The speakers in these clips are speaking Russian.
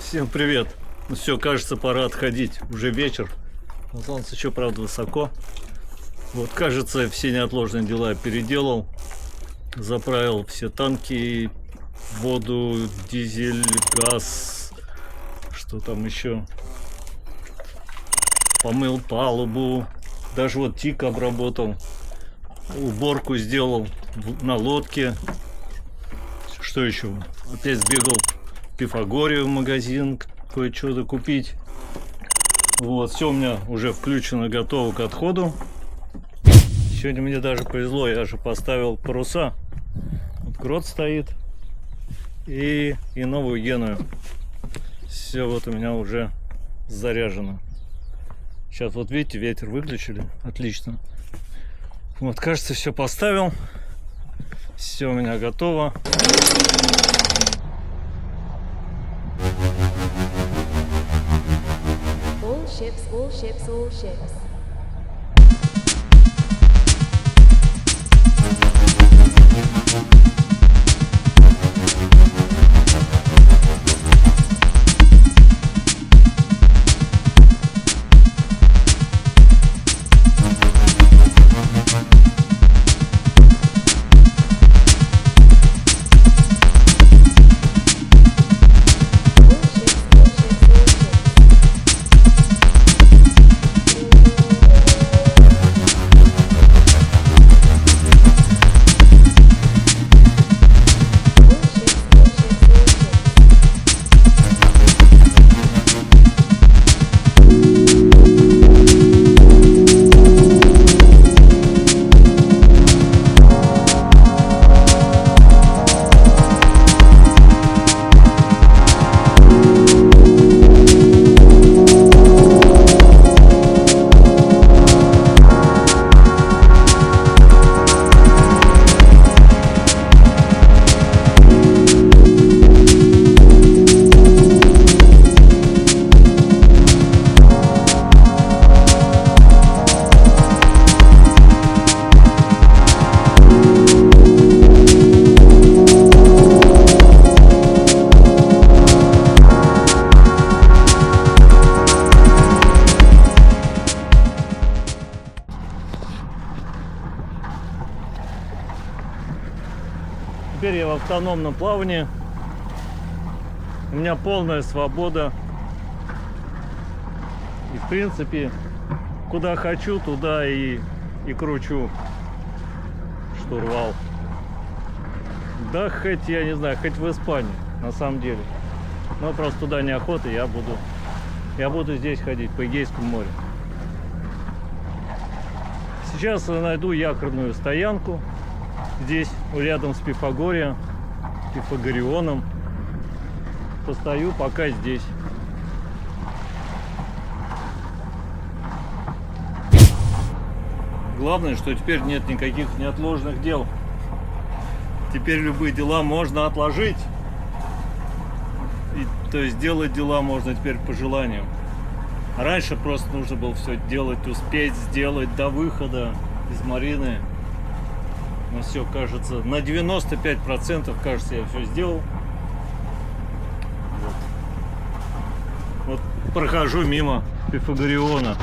Всем привет! Ну все, кажется, пора отходить. Уже вечер. Солнце еще, правда, высоко. Вот, кажется, все неотложные дела переделал. Заправил все танки, воду, дизель, газ. Что там еще? Помыл палубу. Даже вот тик обработал. Уборку сделал на лодке. Что еще? Опять сбегал в Пифагорию в магазин, кое-что купить. Вот, все у меня уже включено, готово к отходу. Сегодня мне даже повезло, я же поставил паруса. Вот грот стоит. И новую Геную. Все вот у меня уже заряжено. Сейчас вот видите, ветер выключили. Отлично. Вот, кажется, все поставил. Все у меня готово. All ships, all ships, all ships. Теперь я в автономном плавании. У меня полная свобода. И в принципе, куда хочу, туда и кручу штурвал. Да хоть, я не знаю, хоть в Испании, на самом деле. Но просто туда неохота, я буду здесь ходить, по Эгейскому морю. Сейчас я найду якорную стоянку. Здесь, рядом с Пифагорионом. Постою пока здесь. Главное, что теперь нет никаких неотложных дел. Теперь любые дела можно отложить. То есть делать дела можно теперь по желанию. А раньше просто нужно было все делать, успеть сделать до выхода из марины. Но все, кажется, на 95%, кажется, я все сделал. Вот прохожу мимо Пифагориона.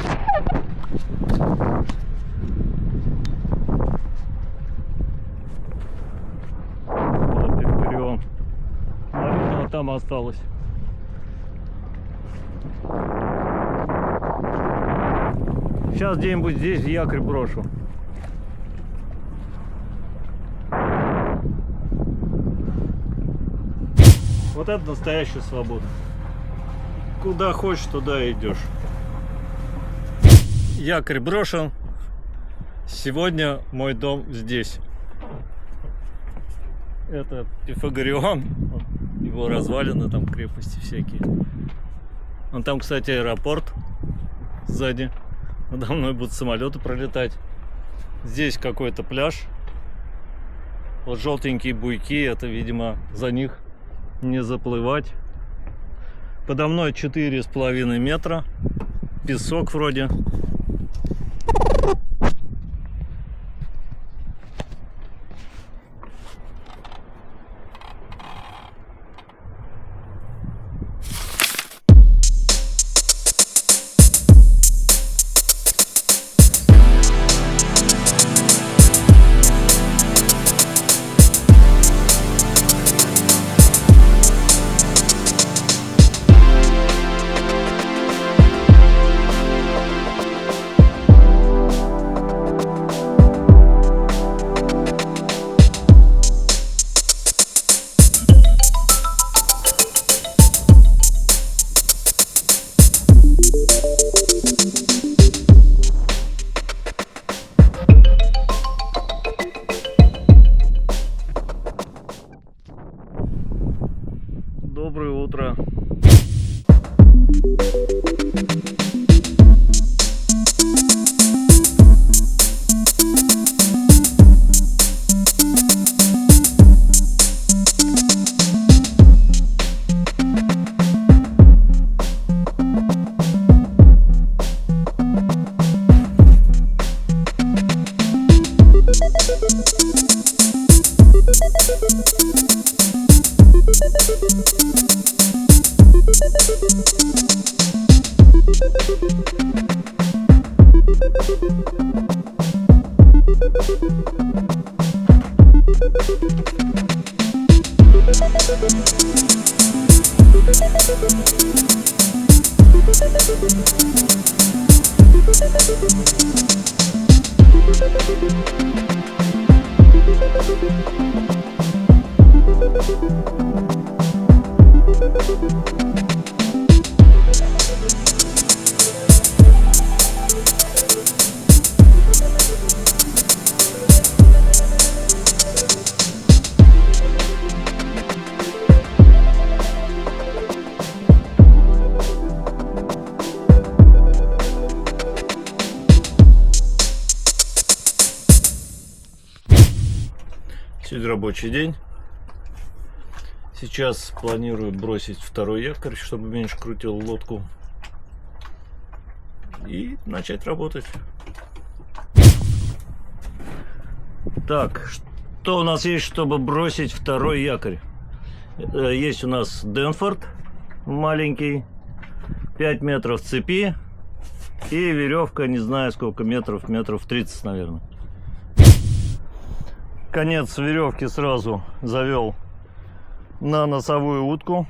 Вот Пифагорион. Марина там осталась. Сейчас где-нибудь здесь якорь брошу. Вот это настоящая свобода. Куда хочешь, туда идешь. Якорь брошен. Сегодня мой дом здесь. Это Пифагорион. Его развалины, там крепости всякие. Вон там, кстати, аэропорт сзади. Надо мной будут самолеты пролетать. Здесь какой-то пляж. Вот желтенькие буйки, это, видимо, за них не заплывать. Подо мной 4,5 метра. Песок вроде. Доброе утро. Сегодня рабочий день. Сейчас планирую бросить второй якорь, чтобы меньше крутил лодку, и начать работать. Так, что у нас есть, чтобы бросить второй якорь? Есть у нас Денфорд маленький, 5 метров цепи и веревка, не знаю сколько метров, метров 30, наверное. Конец веревки сразу завел на носовую утку.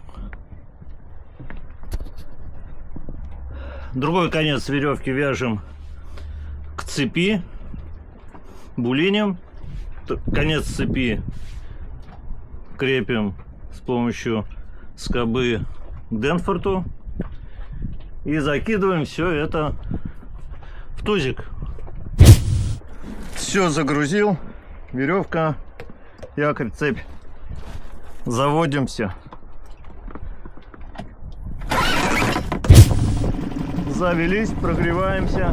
Другой конец веревки вяжем к цепи, булинем. Конец цепи крепим с помощью скобы к Денфорту и закидываем все это в тузик. Все загрузил. Веревка, якорь, цепь. Заводимся. Завелись, прогреваемся.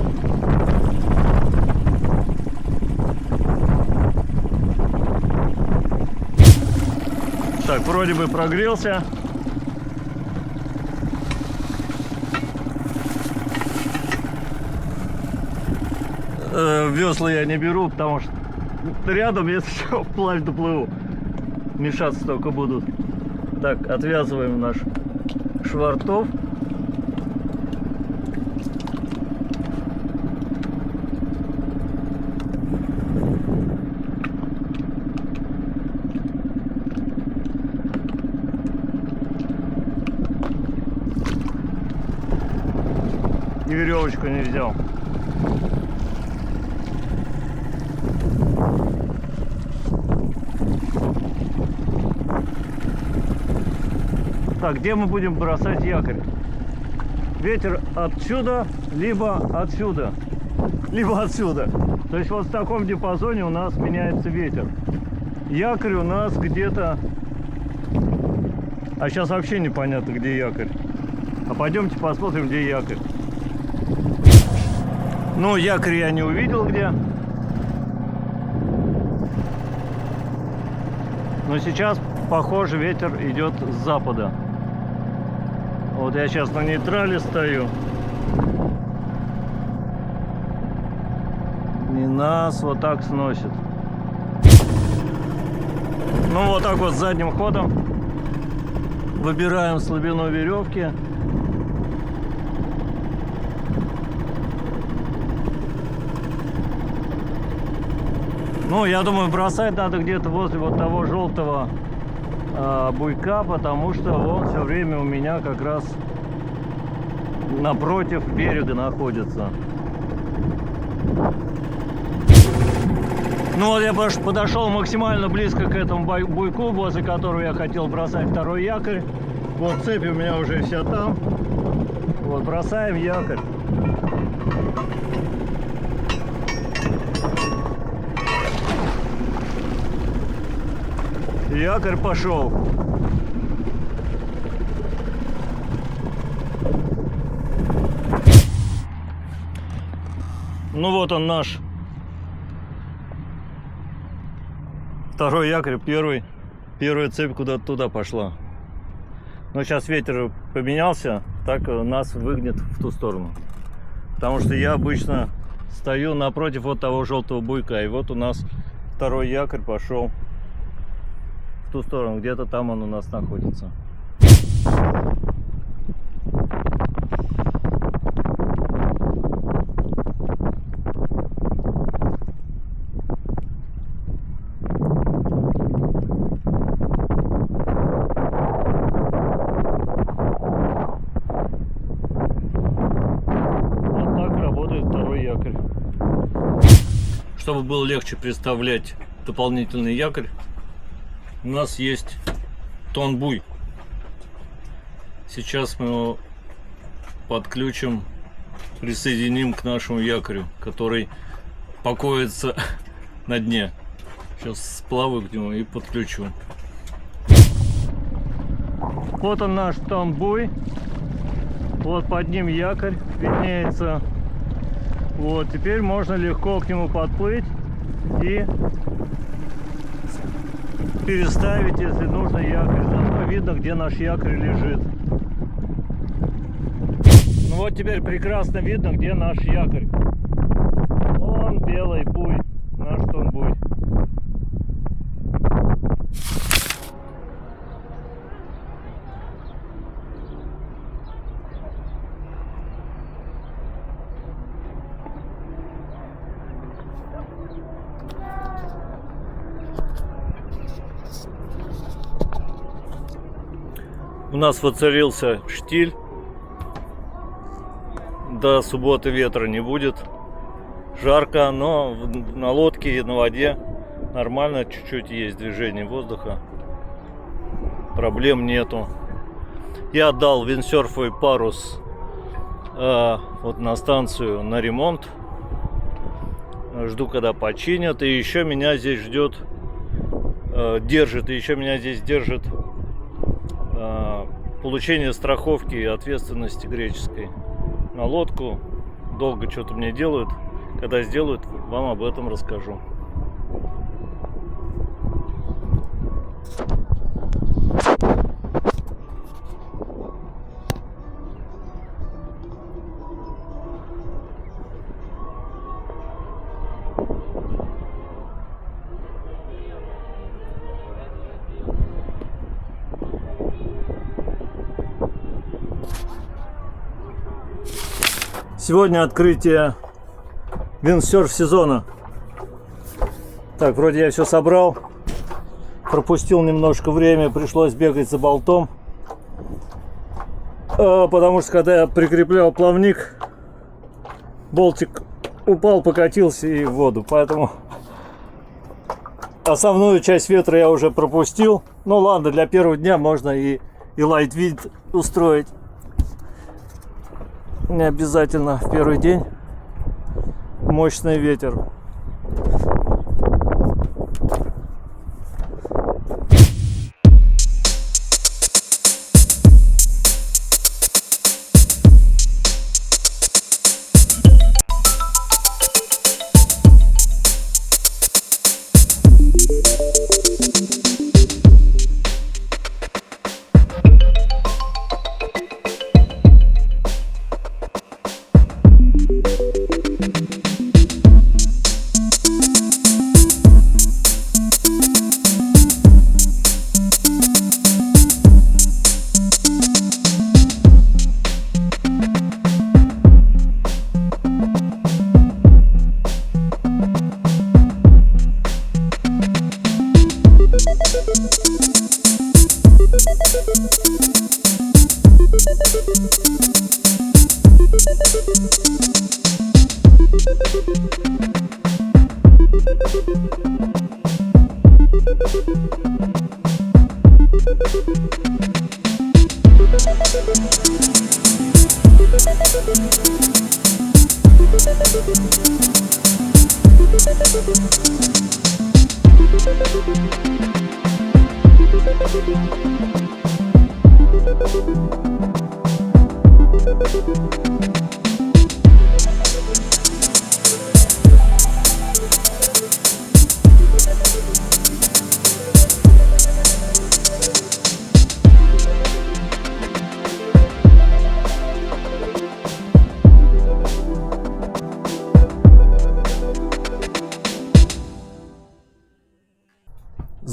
Так, вроде бы прогрелся. Весла я не беру, потому что рядом, если что, вплавь доплыву. Мешаться только будут. Так, отвязываем наш швартов. И веревочку не взял. Так, где мы будем бросать якорь? Ветер отсюда, либо отсюда, либо отсюда. То есть вот в таком диапазоне у нас меняется ветер. Якорь у нас где-то... А сейчас вообще непонятно, где якорь. А пойдемте посмотрим, где якорь. Ну, якорь я не увидел где. Но сейчас, похоже, ветер идет с запада. Вот я сейчас на нейтрале стою. И нас вот так сносит. Ну вот так вот задним ходом выбираем слабину веревки. Ну, я думаю, бросать надо где-то возле вот того желтого буйка, потому что он все время у меня как раз напротив берега находится. Ну вот я подошел максимально близко к этому буйку, возле которого я хотел бросать второй якорь. Вот цепь у меня уже вся там. Вот бросаем якорь. Якорь пошел. Ну вот он наш второй якорь, первая цепь куда-то туда пошла. Но сейчас ветер поменялся, так нас выгнет в ту сторону. Потому что я обычно стою напротив вот того желтого буйка, и вот у нас второй якорь пошел в ту сторону, где-то там он у нас находится. Чтобы было легче представлять дополнительный якорь, у нас есть тонбуй. Сейчас мы его подключим, присоединим к нашему якорю, который покоится на дне. Сейчас сплаваю к нему и подключу. Вот он, наш тонбуй. Вот под ним якорь виднеется. Вот, теперь можно легко к нему подплыть и переставить, если нужно, якорь. Заодно видно, где наш якорь лежит. Ну вот теперь прекрасно видно, где наш якорь. Вон белый буй, наш тонбуй. У нас воцарился штиль. До субботы ветра не будет. Жарко, но на лодке и на воде нормально, чуть-чуть есть движение воздуха. Проблем нету. Я отдал виндсерфовый парус вот на станцию на ремонт. Жду, когда починят. И еще меня здесь ждет, держит, и еще меня здесь держит получение страховки и ответственности греческой на лодку. Долго что-то мне делают. Когда сделают, вам об этом расскажу. Сегодня открытие виндсерф сезона. Так, вроде я все собрал. Пропустил немножко время, пришлось бегать за болтом. Потому что когда я прикреплял плавник, болтик упал, покатился и в воду. Поэтому основную часть ветра я уже пропустил. Ну ладно, для первого дня можно и light wind устроить. Не обязательно в первый день мощный ветер.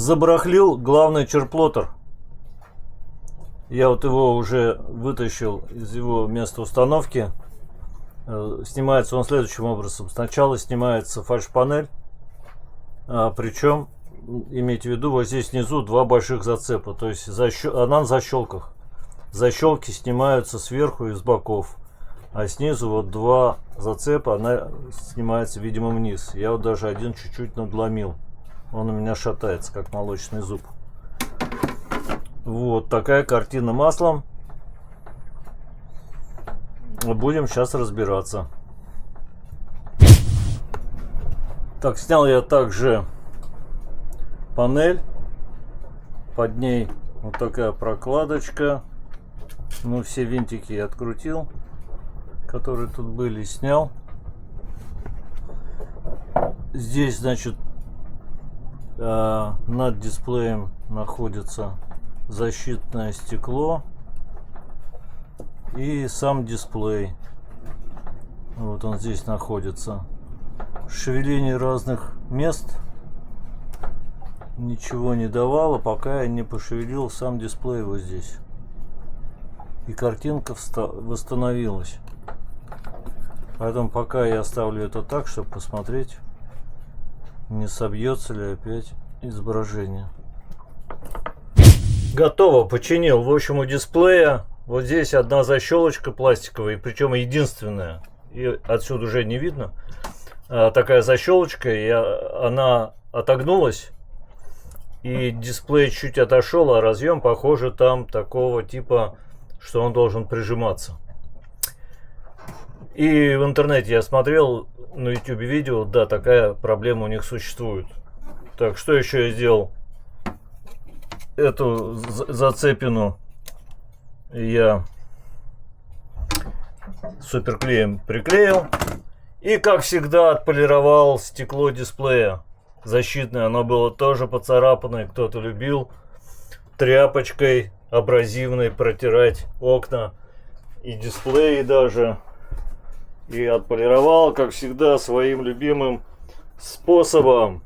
Забарахлил главный черплотер. Я вот его уже вытащил из его места установки. Снимается он следующим образом. Сначала снимается фальш-панель. Причем, имейте в виду, вот здесь внизу два больших зацепа. То есть она на защелках. Защелки снимаются сверху и с боков. А снизу вот два зацепа, она снимается, видимо, вниз. Я вот даже один чуть-чуть надломил. Он у меня шатается, как молочный зуб. Вот такая картина маслом. Будем сейчас разбираться. Так, снял я также панель. Под ней вот такая прокладочка. Ну, все винтики я открутил, которые тут были, снял. Здесь, значит, над дисплеем находится защитное стекло и сам дисплей. Вот он здесь находится. Шевеление разных мест ничего не давало, пока я не пошевелил сам дисплей вот здесь. И картинка восстановилась. Поэтому пока я оставлю это так, чтобы посмотреть, не собьется ли опять изображение. Готово, починил. В общем, у дисплея вот здесь одна защелочка пластиковая, причем единственная. И отсюда уже не видно. Такая защелочка, и она отогнулась. И дисплей чуть отошел, а разъем, похоже, там такого типа, что он должен прижиматься. И в интернете я смотрел, на YouTube видео, да, такая проблема у них существует. Так, что еще я сделал? Эту зацепину я суперклеем приклеил. И, как всегда, отполировал стекло дисплея. Защитное, оно было тоже поцарапанное. Кто-то любил тряпочкой абразивной протирать окна и дисплеи даже. И отполировал, как всегда, своим любимым способом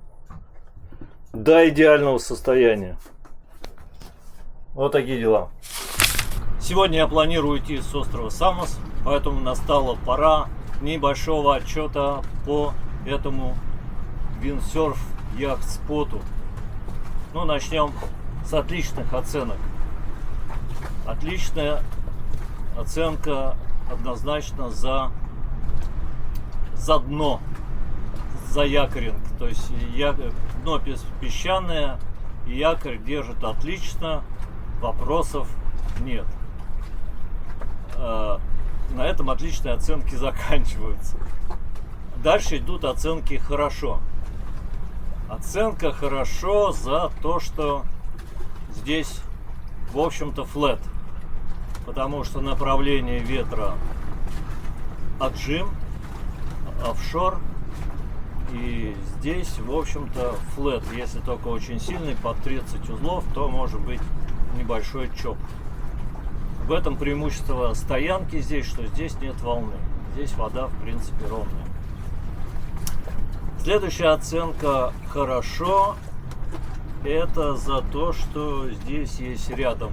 до идеального состояния. Вот такие дела. Сегодня я планирую идти с острова Самос, поэтому настала пора небольшого отчета по этому виндсерф яхт-споту. Ну, начнем с отличных оценок. Отличная оценка однозначно за дно, за якоринг. То есть дно песчаное, и якорь держит отлично, вопросов нет. На этом отличные оценки заканчиваются. Дальше идут оценки хорошо. Оценка хорошо за то, что здесь, в общем-то, флэт. Потому что направление ветра отжим, офшор. И здесь, в общем-то, флэт. Если только очень сильный, под 30 узлов, то может быть небольшой чоп. В этом преимущество стоянки здесь, что здесь нет волны. Здесь вода, в принципе, ровная. Следующая оценка хорошо. Это за то, что здесь есть рядом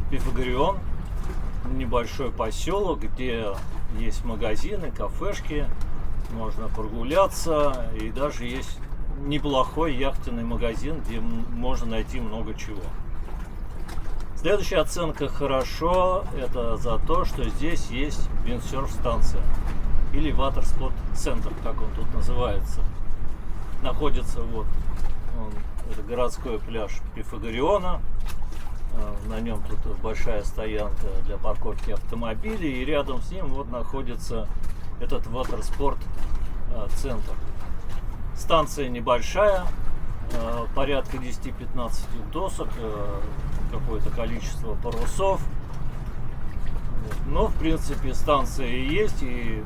Пифагорион, небольшой поселок, где есть магазины, кафешки, можно прогуляться, и даже есть неплохой яхтенный магазин, где можно найти много чего. Следующая оценка хорошо, это за то, что здесь есть виндсерф-станция или Watersport Center, как он тут называется. Находится вот это городской пляж Пифагориона. На нем тут большая стоянка для парковки автомобилей, и рядом с ним вот находится этот Watersport Center. Станция небольшая, порядка 10-15 досок, какое-то количество парусов. Но, в принципе, станция и есть, и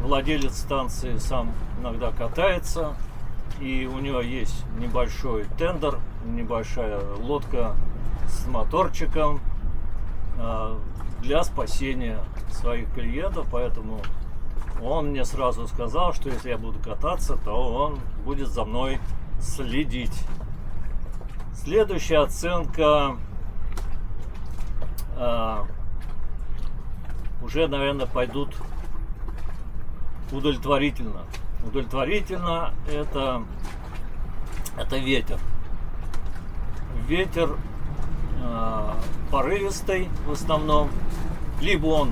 владелец станции сам иногда катается, и у него есть небольшой тендер, небольшая лодка с моторчиком для спасения своих клиентов, поэтому он мне сразу сказал, что если я буду кататься, то он будет за мной следить. Следующая оценка уже, наверное, пойдут удовлетворительно. Удовлетворительно это ветер. Ветер порывистый в основном, либо он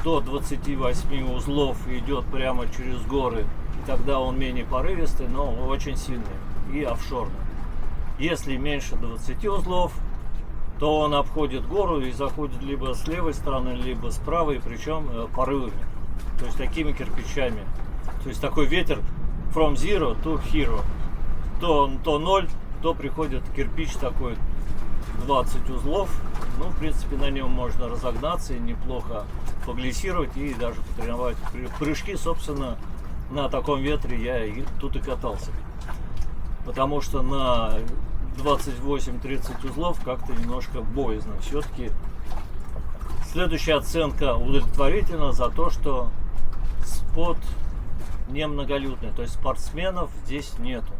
до 28 узлов идет прямо через горы, и тогда он менее порывистый, но очень сильный и офшорный. Если меньше 20 узлов, то он обходит гору и заходит либо с левой стороны, либо с правой, причем порывами, то есть такими кирпичами. То есть такой ветер from zero to hero. То 0, то приходит кирпич такой 20 узлов. Ну, в принципе, на нем можно разогнаться и неплохо поглиссировать и даже потренировать прыжки. Собственно, на таком ветре я тут и катался. Потому что на 28-30 узлов как-то немножко боязно. Все-таки следующая оценка удовлетворительна за то, что спот немноголюдный. То есть спортсменов здесь нету.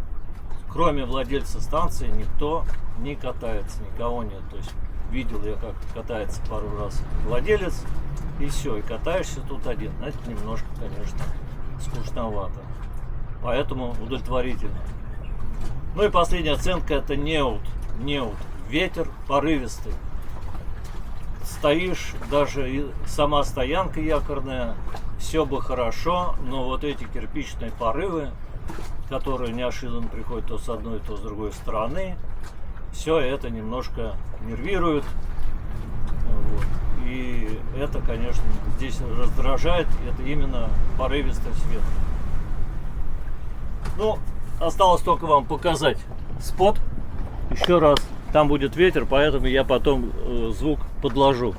Кроме владельца станции никто не катается, никого нет. То есть видел я, как катается пару раз владелец, и все, и катаешься тут один. Это немножко, конечно, скучновато. Поэтому удовлетворительно. Ну и последняя оценка — это неуд. Неуд. Ветер порывистый. Стоишь, даже и сама стоянка якорная, все бы хорошо, но вот эти кирпичные порывы, которые неожиданно приходят то с одной, то с другой стороны, все это немножко нервирует. Вот. И это, конечно, здесь раздражает, это именно порывистость ветра. Ну, осталось только вам показать спот. Еще раз, там будет ветер, поэтому я потом звук подложу.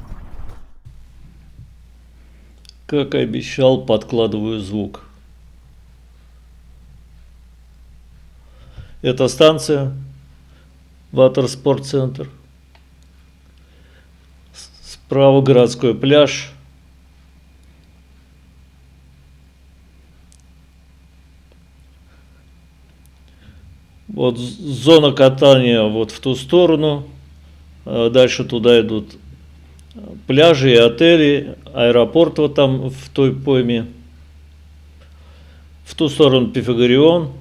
Как и обещал, подкладываю звук. Это станция Ватерспортцентр. Справа городской пляж. Вот зона катания вот в ту сторону. Дальше туда идут пляжи и отели, аэропорт вот там в той пойме. В ту сторону Пифагорион.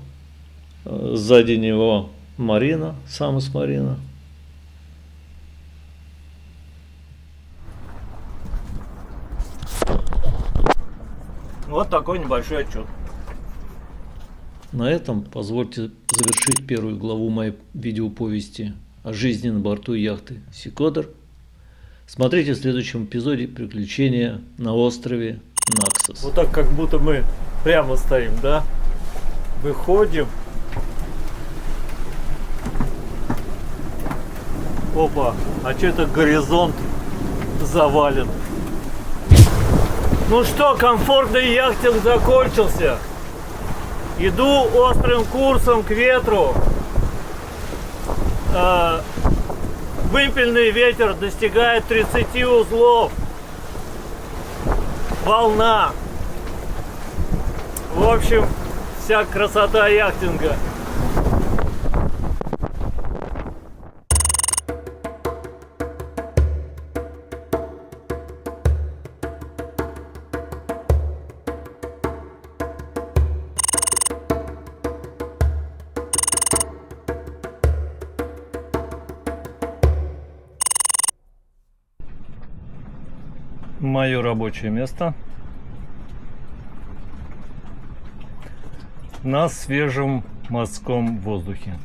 Сзади него Марина, Самос Марина. Вот такой небольшой отчет. На этом позвольте завершить первую главу моей видеоповести о жизни на борту яхты Секодор. Смотрите в следующем эпизоде «Приключения на острове Наксос». Вот так, как будто мы прямо стоим, да? Выходим. Опа, а что это горизонт завален? Ну что, комфортный яхтинг закончился. Иду острым курсом к ветру. Вымпельный ветер достигает 30 узлов. Волна. В общем, вся красота яхтинга. Мое рабочее место на свежем морском воздухе.